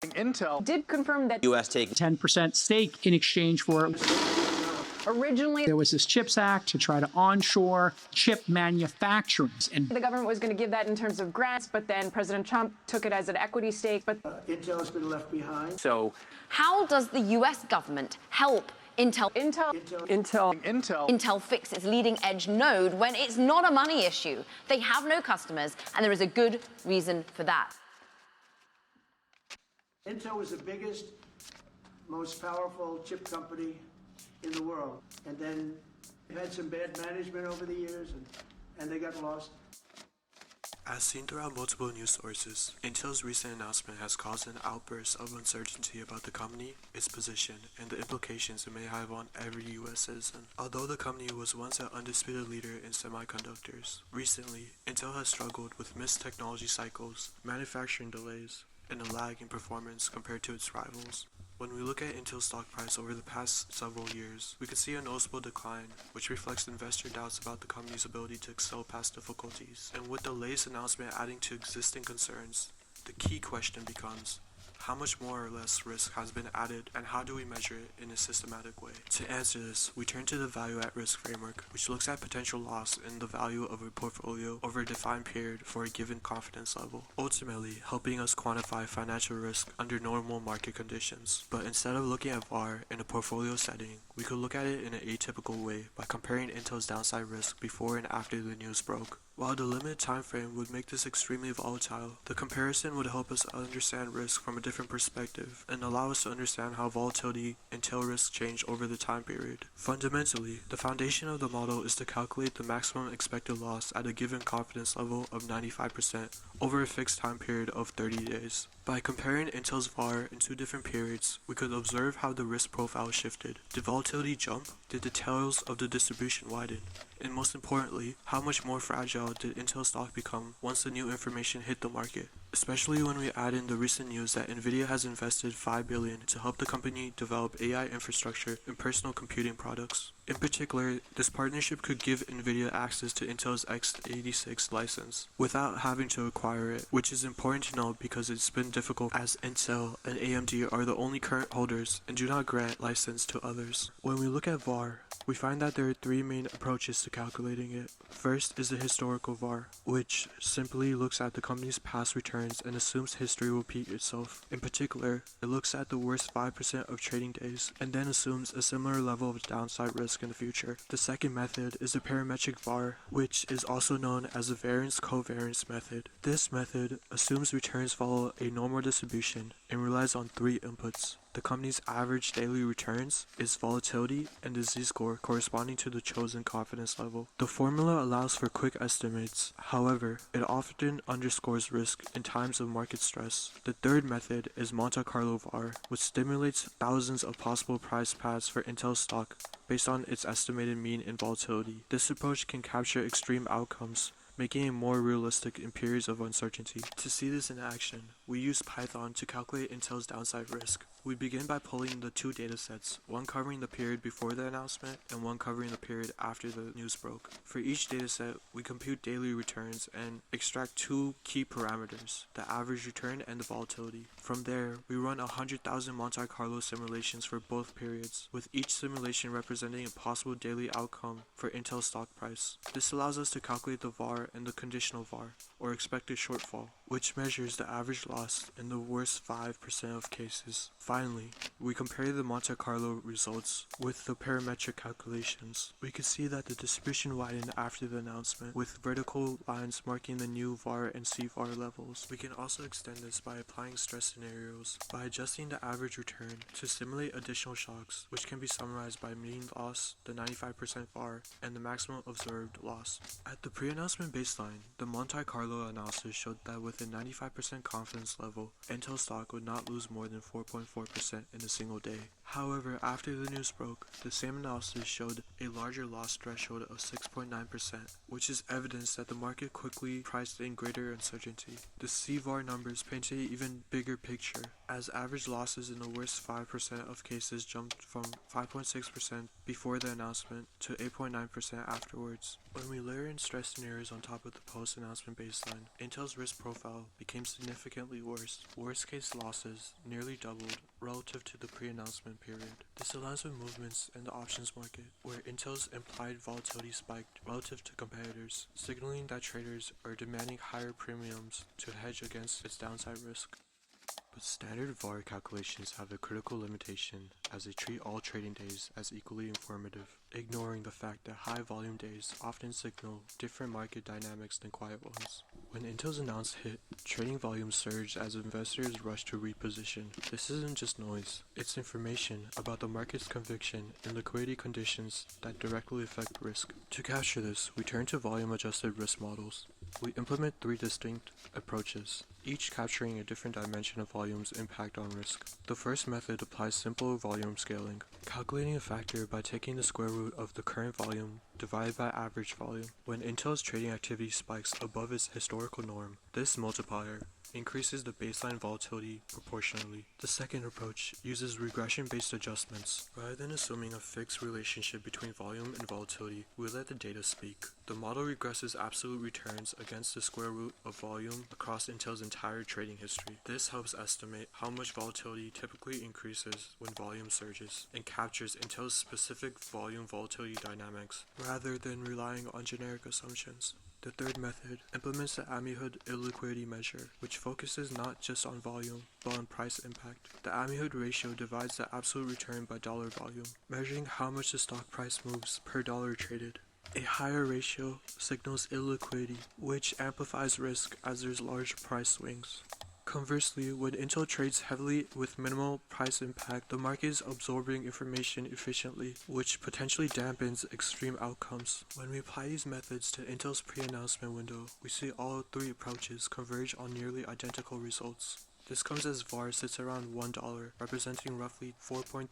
Intel did confirm that U.S. take 10% stake in exchange for. originally There was this CHIPS Act to try to onshore chip manufacturing. And the government was going to give that in terms of grants, but then President Trump took it as an equity stake. But Intel has been left behind. So how does the US government help Intel fix its leading edge node when it's not a money issue? They have no customers, and there is a good reason for that. Intel was the biggest, most powerful chip company in the world. And then they've had some bad management over the years, and they got lost. As seen throughout multiple news sources, Intel's recent announcement has caused an outburst of uncertainty about the company, its position, and the implications it may have on every U.S. citizen. Although the company was once an undisputed leader in semiconductors, recently, Intel has struggled with missed technology cycles, manufacturing delays, and a lag in performance compared to its rivals. When we look at Intel's stock price over the past several years, we can see a noticeable decline, which reflects investor doubts about the company's ability to excel past difficulties. And with the latest announcement adding to existing concerns, the key question becomes, how much more or less risk has been added, and how do we measure it in a systematic way? To answer this, we turn to the value at risk framework, which looks at potential loss in the value of a portfolio over a defined period for a given confidence level, ultimately helping us quantify financial risk under normal market conditions. But instead of looking at VaR in a portfolio setting, we could look at it in an atypical way by comparing Intel's downside risk before and after the news broke. While the limited time frame would make this extremely volatile, the comparison would help us understand risk from a different perspective and allow us to understand how volatility and tail risk change over the time period. Fundamentally, the foundation of the model is to calculate the maximum expected loss at a given confidence level of 95% over a fixed time period of 30 days. By comparing Intel's VaR in two different periods, we could observe how the risk profile shifted. Did volatility jump? Did the tails of the distribution widen? And most importantly, how much more fragile did Intel stock become once the new information hit the market? Especially when we add in the recent news that NVIDIA has invested $5 billion to help the company develop AI infrastructure and personal computing products. In particular, this partnership could give NVIDIA access to Intel's x86 license without having to acquire it, which is important to note because it's been difficult as Intel and AMD are the only current holders and do not grant license to others. When we look at VaR, we find that there are three main approaches to calculating it. First is the historical VaR, which simply looks at the company's past returns and assumes history will repeat itself. In particular, it looks at the worst 5% of trading days and then assumes a similar level of downside risk in the future. The second method is the parametric VaR, which is also known as the variance-covariance method. This method assumes returns follow a normal distribution and relies on three inputs: the company's average daily returns, its volatility, and the z-score corresponding to the chosen confidence level. The formula allows for quick estimates, however, it often underscores risk in times of market stress. The third method is Monte Carlo VaR, which stimulates thousands of possible price paths for Intel stock based on its estimated mean and volatility. This approach can capture extreme outcomes, making it more realistic in periods of uncertainty. To see this in action, we use Python to calculate Intel's downside risk. We begin by pulling the two datasets, one covering the period before the announcement and one covering the period after the news broke. For each dataset, we compute daily returns and extract two key parameters, the average return and the volatility. From there, we run 100,000 Monte Carlo simulations for both periods, with each simulation representing a possible daily outcome for Intel stock price. This allows us to calculate the VaR and the conditional VaR, or expected shortfall, which measures the average loss in the worst 5% of cases. Finally, we compare the Monte Carlo results with the parametric calculations. We can see that the distribution widened after the announcement, with vertical lines marking the new VaR and CVaR levels. We can also extend this by applying stress scenarios, by adjusting the average return to simulate additional shocks, which can be summarized by mean loss, the 95% VaR, and the maximum observed loss. At the pre-announcement baseline, the Monte Carlo analysis showed that with a 95% confidence level, Intel stock would not lose more than 4.4% in a single day. However, after the news broke, the same analysis showed a larger loss threshold of 6.9%, which is evidence that the market quickly priced in greater uncertainty. The CVaR numbers paint an even bigger picture, as average losses in the worst 5% of cases jumped from 5.6% before the announcement to 8.9% afterwards. When we layer in stress scenarios on top of the post-announcement baseline, Intel's risk profile profile became significantly worse. Worst case losses nearly doubled relative to the pre-announcement period. This aligns with movements in the options market, where Intel's implied volatility spiked relative to competitors, signaling that traders are demanding higher premiums to hedge against its downside risk. But standard VaR calculations have a critical limitation, as they treat all trading days as equally informative, ignoring the fact that high volume days often signal different market dynamics than quiet ones. When Intel's announced hit, trading volumes surged as investors rushed to reposition. This isn't just noise, it's information about the market's conviction and liquidity conditions that directly affect risk. To capture this, we turn to volume-adjusted risk models. We implement three distinct approaches, each capturing a different dimension of volume's impact on risk. The first method applies simple volume scaling, calculating a factor by taking the square root of the current volume divided by average volume. When Intel's trading activity spikes above its historical norm, this multiplier increases the baseline volatility proportionally. The second approach uses regression-based adjustments. Rather than assuming a fixed relationship between volume and volatility, we let the data speak. The model regresses absolute returns against the square root of volume across Intel's entire trading history. This helps estimate how much volatility typically increases when volume surges, and captures Intel's specific volume volatility dynamics, rather than relying on generic assumptions. The third method implements the Amyhood illiquidity measure, which focuses not just on volume, but on price impact. The Amyhood ratio divides the absolute return by dollar volume, measuring how much the stock price moves per dollar traded. A higher ratio signals illiquidity, which amplifies risk as there's large price swings. Conversely, when Intel trades heavily with minimal price impact, the market is absorbing information efficiently, which potentially dampens extreme outcomes. When we apply these methods to Intel's pre-announcement window, we see all three approaches converge on nearly identical results. This comes as VaR sits around $1, representing roughly 4.3%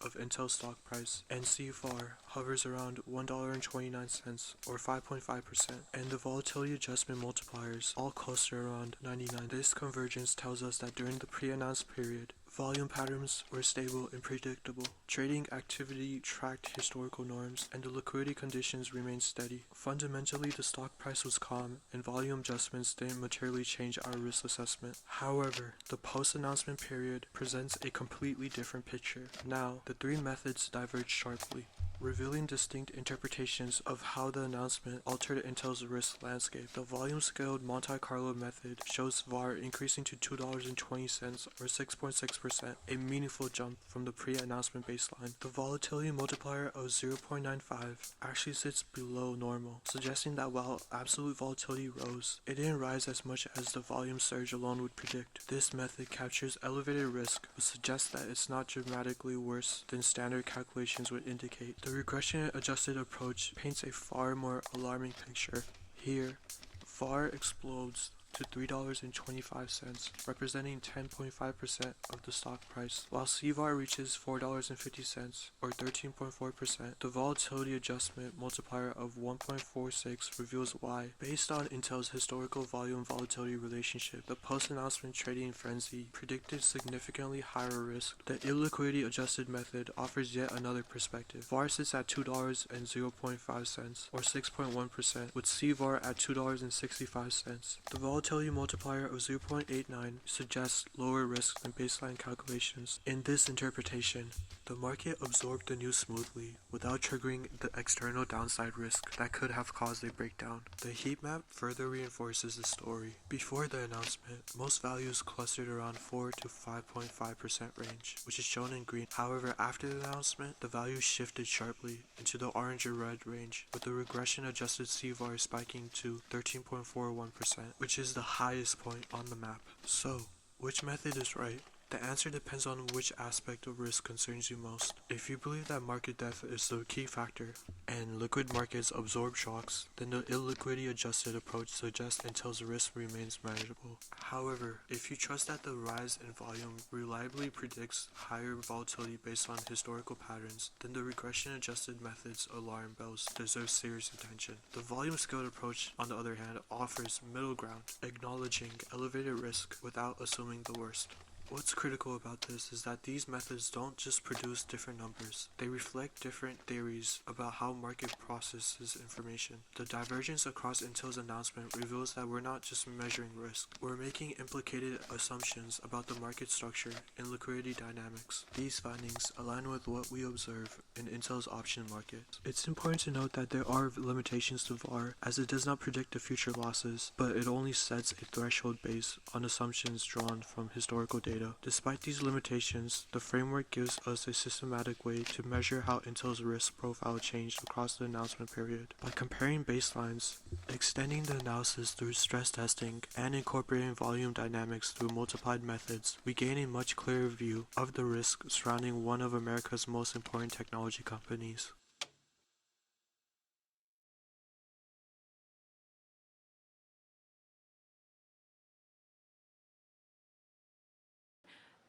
of Intel's stock price, and CVaR hovers around $1.29 or 5.5%, and the volatility adjustment multipliers all cluster around 99. This convergence tells us that during the pre-announced period, volume patterns were stable and predictable. Trading activity tracked historical norms, and the liquidity conditions remained steady. Fundamentally, the stock price was calm, and volume adjustments didn't materially change our risk assessment. However, the post-announcement period presents a completely different picture. Now, the three methods diverge sharply, revealing distinct interpretations of how the announcement altered Intel's risk landscape. The volume-scaled Monte Carlo method shows VaR increasing to $2.20 or 6.6%, a meaningful jump from the pre-announcement baseline. The volatility multiplier of 0.95 actually sits below normal, suggesting that while absolute volatility rose, it didn't rise as much as the volume surge alone would predict. This method captures elevated risk, but suggests that it's not dramatically worse than standard calculations would indicate. The regression-adjusted approach paints a far more alarming picture. Here, VaR explodes to $3.25, representing 10.5% of the stock price, while CVaR reaches $4.50 or 13.4%. The volatility adjustment multiplier of 1.46 reveals why. Based on Intel's historical volume-volatility relationship, the post-announcement trading frenzy predicted significantly higher risk. The illiquidity adjusted method offers yet another perspective. VaR sits at $2.05 or 6.1%, with CVaR at $2.65. The volatility multiplier of 0.89 suggests lower risk than baseline calculations. In this interpretation, the market absorbed the news smoothly without triggering the external downside risk that could have caused a breakdown. The heat map further reinforces the story. Before the announcement, most values clustered around 4 to 5.5% range, which is shown in green. However, after the announcement, the values shifted sharply into the orange or red range, with the regression adjusted CVaR spiking to 13.41%, which is the highest point on the map. So, which method is right? The answer depends on which aspect of risk concerns you most. If you believe that market depth is the key factor, and liquid markets absorb shocks, then the illiquidity adjusted approach suggests Intel's risk remains manageable. However, if you trust that the rise in volume reliably predicts higher volatility based on historical patterns, then the regression adjusted method's alarm bells deserve serious attention. The volume scaled approach, on the other hand, offers middle ground, acknowledging elevated risk without assuming the worst. What's critical about this is that these methods don't just produce different numbers, they reflect different theories about how market processes information. The divergence across Intel's announcement reveals that we're not just measuring risk, we're making implicated assumptions about the market structure and liquidity dynamics. These findings align with what we observe in Intel's option market. It's important to note that there are limitations to VaR, as it does not predict the future losses, but it only sets a threshold based on assumptions drawn from historical data. Despite these limitations, the framework gives us a systematic way to measure how Intel's risk profile changed across the announcement period. By comparing baselines, extending the analysis through stress testing, and incorporating volume dynamics through multiplied methods, we gain a much clearer view of the risk surrounding one of America's most important technology companies.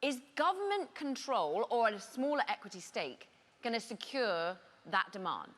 Is government control or a smaller equity stake going to secure that demand?